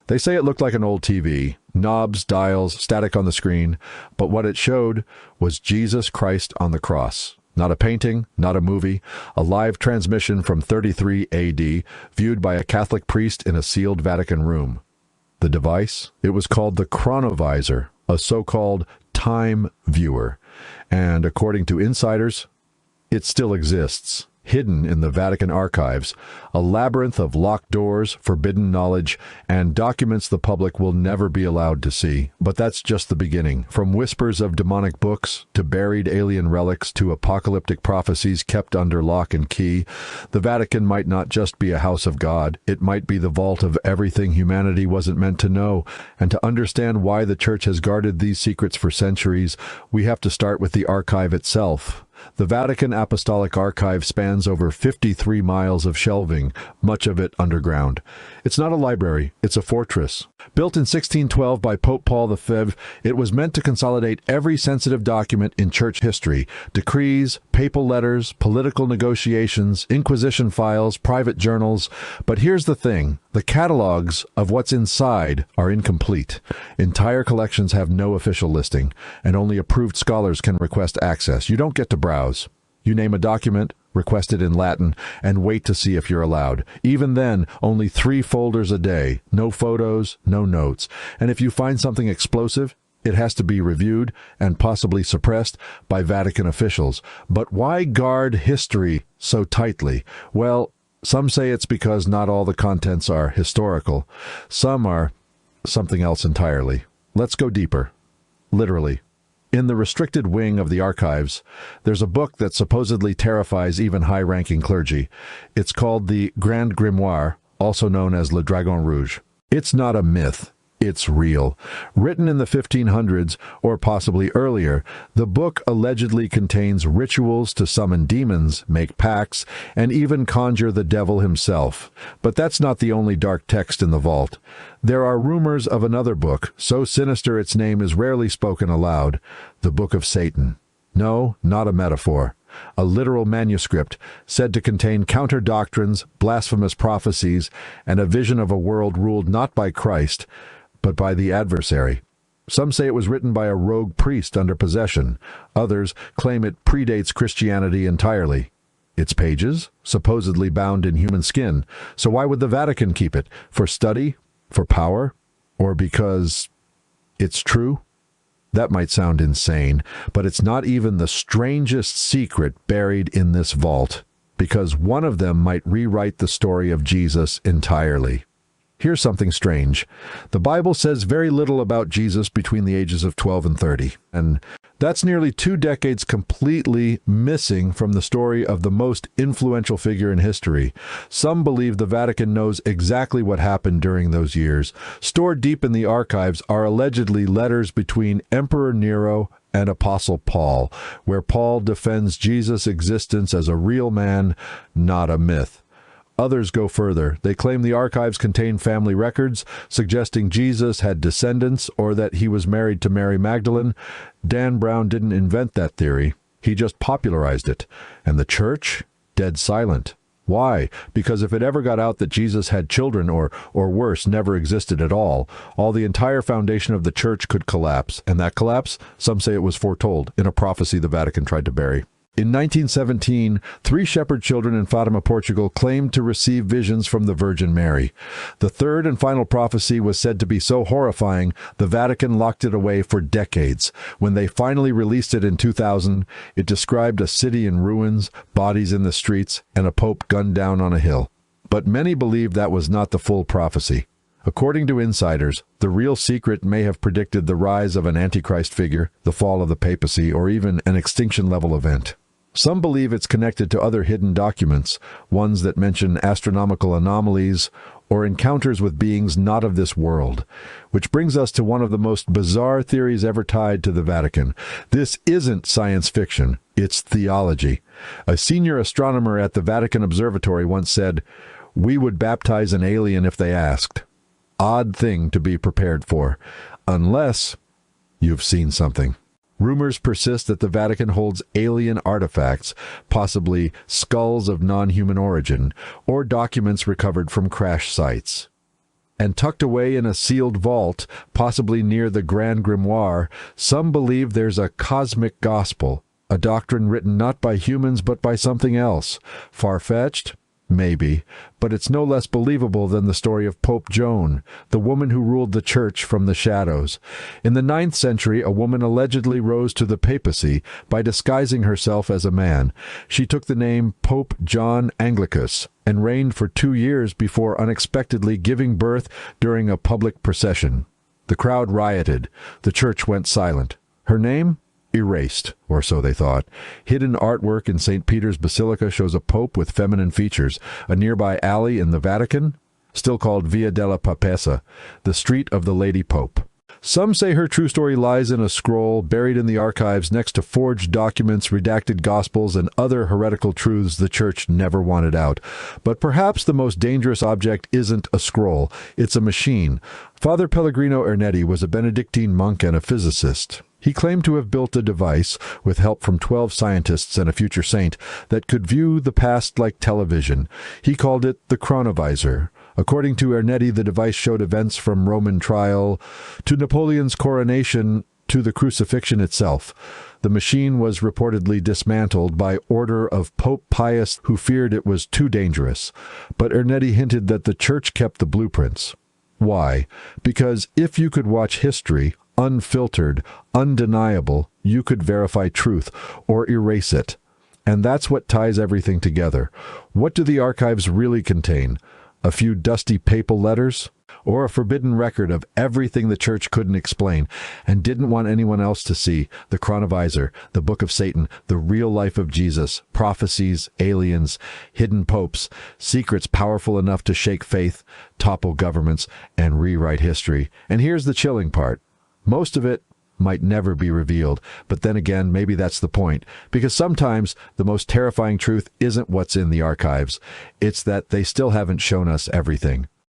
They say it looked like an old TV, knobs, dials, static on the screen, but what it showed was Jesus Christ on the cross. Not a painting, not a movie, a live transmission from 33 AD, viewed by a Catholic priest in a sealed Vatican room. The device? It was called the Chronovisor, a so-called time viewer, and according to insiders, it still exists, hidden in the Vatican Archives, a labyrinth of locked doors, forbidden knowledge, and documents the public will never be allowed to see. But that's just the beginning. From whispers of demonic books, to buried alien relics, to apocalyptic prophecies kept under lock and key, the Vatican might not just be a house of God, it might be the vault of everything humanity wasn't meant to know. And to understand why the Church has guarded these secrets for centuries, we have to start with the archive itself. The Vatican Apostolic Archive spans over 53 miles of shelving, much of it underground. It's not a library, it's a fortress. Built in 1612 by Pope Paul V, it was meant to consolidate every sensitive document in church history: decrees, papal letters, political negotiations, Inquisition files, private journals. But here's the thing, the catalogs of what's inside are incomplete. Entire collections have no official listing, and only approved scholars can request access. You don't get to browse. You name a document, request it in Latin, and wait to see if you're allowed. Even then, only 3 folders a day, no photos, no notes. And if you find something explosive, it has to be reviewed and possibly suppressed by Vatican officials. But why guard history so tightly? Well, some say it's because not all the contents are historical. Some are something else entirely. Let's go deeper. Literally. In the restricted wing of the archives, there's a book that supposedly terrifies even high-ranking clergy. It's called the Grand Grimoire, also known as Le Dragon Rouge. It's not a myth. It's real. Written in the 1500s, or possibly earlier, the book allegedly contains rituals to summon demons, make pacts, and even conjure the devil himself. But that's not the only dark text in the vault. There are rumors of another book, so sinister its name is rarely spoken aloud, the Book of Satan. No, not a metaphor. A literal manuscript said to contain counter-doctrines, blasphemous prophecies, and a vision of a world ruled not by Christ, but by the adversary. Some say it was written by a rogue priest under possession. Others claim it predates Christianity entirely. Its pages, supposedly bound in human skin. So why would the Vatican keep it? For study? For power? Or because it's true? That might sound insane, but it's not even the strangest secret buried in this vault, because one of them might rewrite the story of Jesus entirely. Here's something strange. The Bible says very little about Jesus between the ages of 12 and 30, and that's nearly 2 decades completely missing from the story of the most influential figure in history. Some believe the Vatican knows exactly what happened during those years. Stored deep in the archives are allegedly letters between Emperor Nero and Apostle Paul, where Paul defends Jesus' existence as a real man, not a myth. Others go further. They claim the archives contain family records, suggesting Jesus had descendants or that he was married to Mary Magdalene. Dan Brown didn't invent that theory. He just popularized it. And the church? Dead silent. Why? Because if it ever got out that Jesus had children or worse, never existed at all the entire foundation of the church could collapse. And that collapse, some say it was foretold in a prophecy the Vatican tried to bury. In 1917, 3 shepherd children in Fatima, Portugal, claimed to receive visions from the Virgin Mary. The third and final prophecy was said to be so horrifying, the Vatican locked it away for decades. When they finally released it in 2000, it described a city in ruins, bodies in the streets, and a pope gunned down on a hill. But many believe that was not the full prophecy. According to insiders, the real secret may have predicted the rise of an Antichrist figure, the fall of the papacy, or even an extinction-level event. Some believe it's connected to other hidden documents, ones that mention astronomical anomalies or encounters with beings not of this world. Which brings us to one of the most bizarre theories ever tied to the Vatican. This isn't science fiction, it's theology. A senior astronomer at the Vatican Observatory once said, "We would baptize an alien if they asked." Odd thing to be prepared for, unless you've seen something. Rumors persist that the Vatican holds alien artifacts, possibly skulls of non-human origin, or documents recovered from crash sites. And tucked away in a sealed vault, possibly near the Grand Grimoire, some believe there's a cosmic gospel, a doctrine written not by humans but by something else. Far-fetched? Maybe, but it's no less believable than the story of Pope Joan, the woman who ruled the church from the shadows. In the 9th century, a woman allegedly rose to the papacy by disguising herself as a man. She took the name Pope John Anglicus and reigned for 2 years before unexpectedly giving birth during a public procession. The crowd rioted. The church went silent. Her name? Erased, or so they thought. Hidden artwork in St. Peter's Basilica shows a pope with feminine features. A nearby alley in the Vatican, still called Via della Papessa, the Street of the Lady Pope. Some say her true story lies in a scroll buried in the archives next to forged documents, redacted gospels, and other heretical truths the church never wanted out. But perhaps the most dangerous object isn't a scroll, it's a machine. Father Pellegrino Ernetti was a Benedictine monk and a physicist. He claimed to have built a device, with help from 12 scientists and a future saint, that could view the past like television. He called it the Chronovisor. According to Ernetti, the device showed events from Roman trial to Napoleon's coronation to the crucifixion itself. The machine was reportedly dismantled by order of Pope Pius, who feared it was too dangerous. But Ernetti hinted that the church kept the blueprints. Why? Because if you could watch history, unfiltered, undeniable, you could verify truth or erase it. And that's what ties everything together. What do the archives really contain? A few dusty papal letters? Or a forbidden record of everything the church couldn't explain and didn't want anyone else to see? The Chronovisor, the Book of Satan, the real life of Jesus, prophecies, aliens, hidden popes, secrets powerful enough to shake faith, topple governments, and rewrite history. And here's the chilling part. Most of it might never be revealed, but then again, maybe that's the point, because sometimes the most terrifying truth isn't what's in the archives, it's that they still haven't shown us everything.